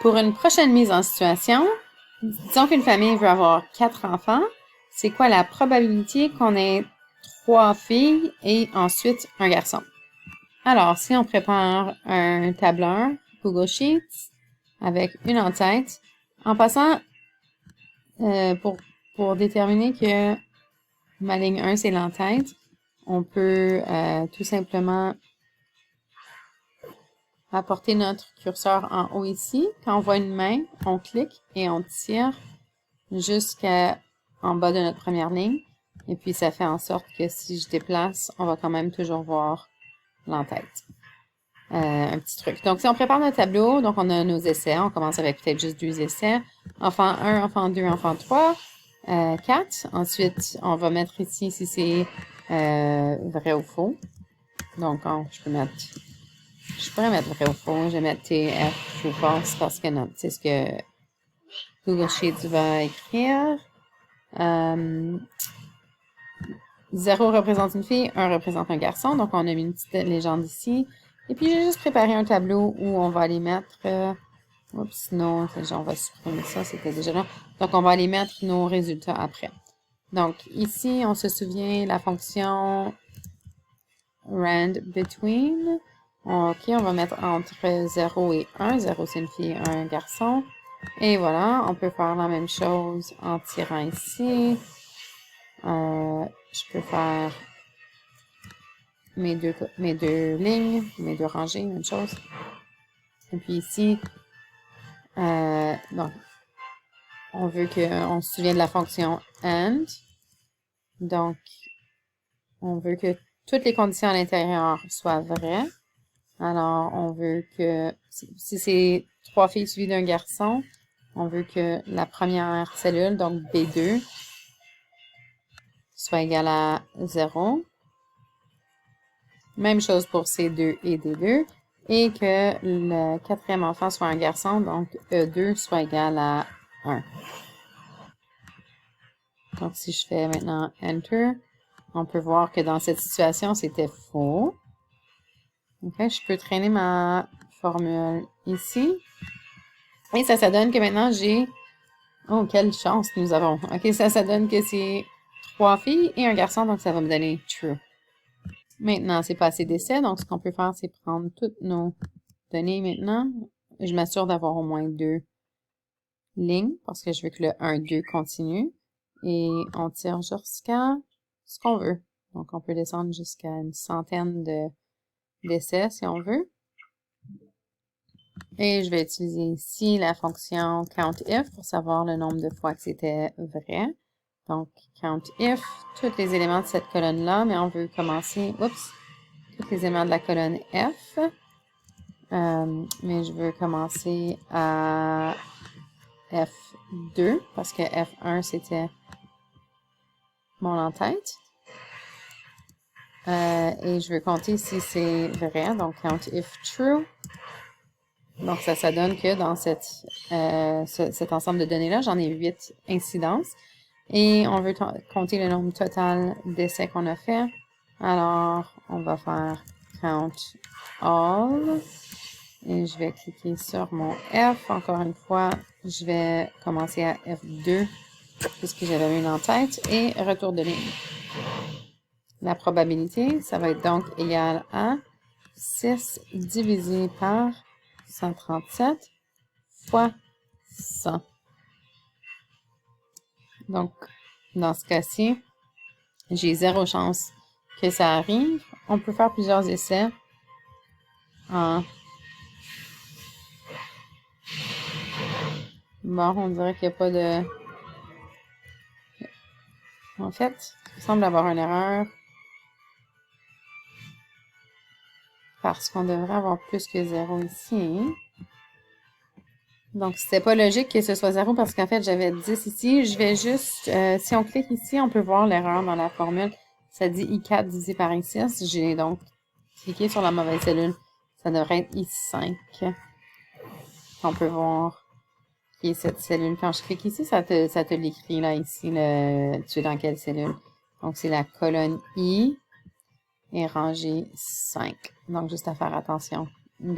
Pour une prochaine mise en situation, disons qu'une famille veut avoir 4 enfants. C'est quoi la probabilité qu'on ait 3 filles et ensuite un garçon? Alors, si on prépare un tableur Google Sheets avec une en tête, en passant, pour déterminer que ma ligne 1, c'est l'entête, on peut tout simplement apporter notre curseur en haut ici. Quand on voit une main, on clique et on tire jusqu'en bas de notre première ligne. Et puis, ça fait en sorte que si je déplace, on va quand même toujours voir l'entête. Un petit truc. Donc, si on prépare notre tableau, donc on a nos essais. On commence avec peut-être juste 2 essais. Enfant 1, enfant 2, enfant 3, 4. Ensuite, on va mettre ici si c'est vrai ou faux. Donc, je pourrais mettre vrai ou faux. Je vais mettre TF ou false parce que non, c'est ce que Google Sheets va écrire. 0 représente une fille, 1 représente un garçon. Donc, on a mis une petite légende ici. Et puis, j'ai juste préparé un tableau où on va aller mettre... oups, non, on va supprimer ça, c'était déjà là. Donc, on va aller mettre nos résultats après. Donc, ici, on se souvient la fonction rand between. OK, on va mettre entre 0 et 1. 0, c'est une fille, 1, un garçon. Et voilà, on peut faire la même chose en tirant ici. Je peux faire mes deux lignes, mes deux rangées, même chose. Et puis ici, donc, on veut qu'on se souvienne de la fonction AND. Donc, on veut que toutes les conditions à l'intérieur soient vraies. Alors, on veut que, si c'est 3 filles suivies d'un garçon, on veut que la première cellule, donc B2, soit égale à 0. Même chose pour C2 et D2. Et que le quatrième enfant soit un garçon, donc E2 soit égal à 1. Donc, si je fais maintenant Enter, on peut voir que dans cette situation, c'était faux. OK, je peux traîner ma formule ici. Et ça donne que maintenant j'ai... Oh, quelle chance nous avons. OK, ça donne que c'est 3 filles et un garçon, donc ça va me donner True. Maintenant, c'est pas assez d'essais, donc ce qu'on peut faire, c'est prendre toutes nos données maintenant. Je m'assure d'avoir au moins 2 lignes, parce que je veux que le 1, 2 continue. Et on tire jusqu'à ce qu'on veut. Donc, on peut descendre jusqu'à une centaine d'essais si on veut. Et je vais utiliser ici la fonction COUNTIF pour savoir le nombre de fois que c'était vrai. Donc, COUNTIF, tous les éléments de cette colonne-là, mais on veut commencer, oups, tous les éléments de la colonne F. Mais je veux commencer à F2, parce que F1, c'était mon en-tête. Et je veux compter si c'est vrai, donc count if true. Donc, ça donne que dans cet ensemble de données-là, j'en ai 8 incidences. Et on veut compter le nombre total d'essais qu'on a fait. Alors, on va faire count all. Et je vais cliquer sur mon F. Encore une fois, je vais commencer à F2, puisque j'avais une en tête. Et retour de ligne. La probabilité, ça va être donc égal à 6 divisé par 137 fois 100. Donc, dans ce cas-ci, j'ai 0 chance que ça arrive. On peut faire plusieurs essais en... Bon, on dirait qu'il n'y a pas de... En fait, il semble avoir une erreur. Parce qu'on devrait avoir plus que 0 ici. Donc, c'était pas logique que ce soit 0 parce qu'en fait, j'avais 10 ici. Je vais juste, si on clique ici, on peut voir l'erreur dans la formule. Ça dit I4 divisé par I6. J'ai donc cliqué sur la mauvaise cellule. Ça devrait être I5. On peut voir qui est cette cellule. Quand je clique ici, ça te l'écrit là, ici, tu es dans quelle cellule. Donc, c'est la colonne I et rangée 5. Donc, juste à faire attention tu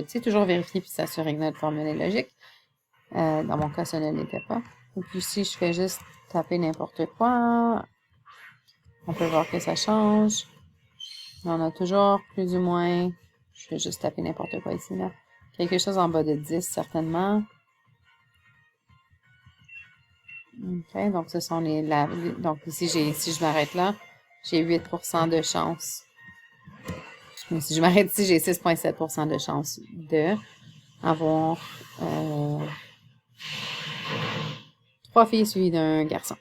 sais, toujours vérifier puis s'assurer que notre formule est logique. Dans mon cas, ça ne l'était pas. Et puis si je fais juste taper n'importe quoi, on peut voir que ça change. On a toujours plus ou moins, je vais juste taper n'importe quoi ici, là. Quelque chose en bas de 10, certainement. OK, donc ce sont donc ici, si je m'arrête là, j'ai 8% de chance. Si je m'arrête ici, j'ai 6,7% de chance de avoir 3 filles suivies d'un garçon.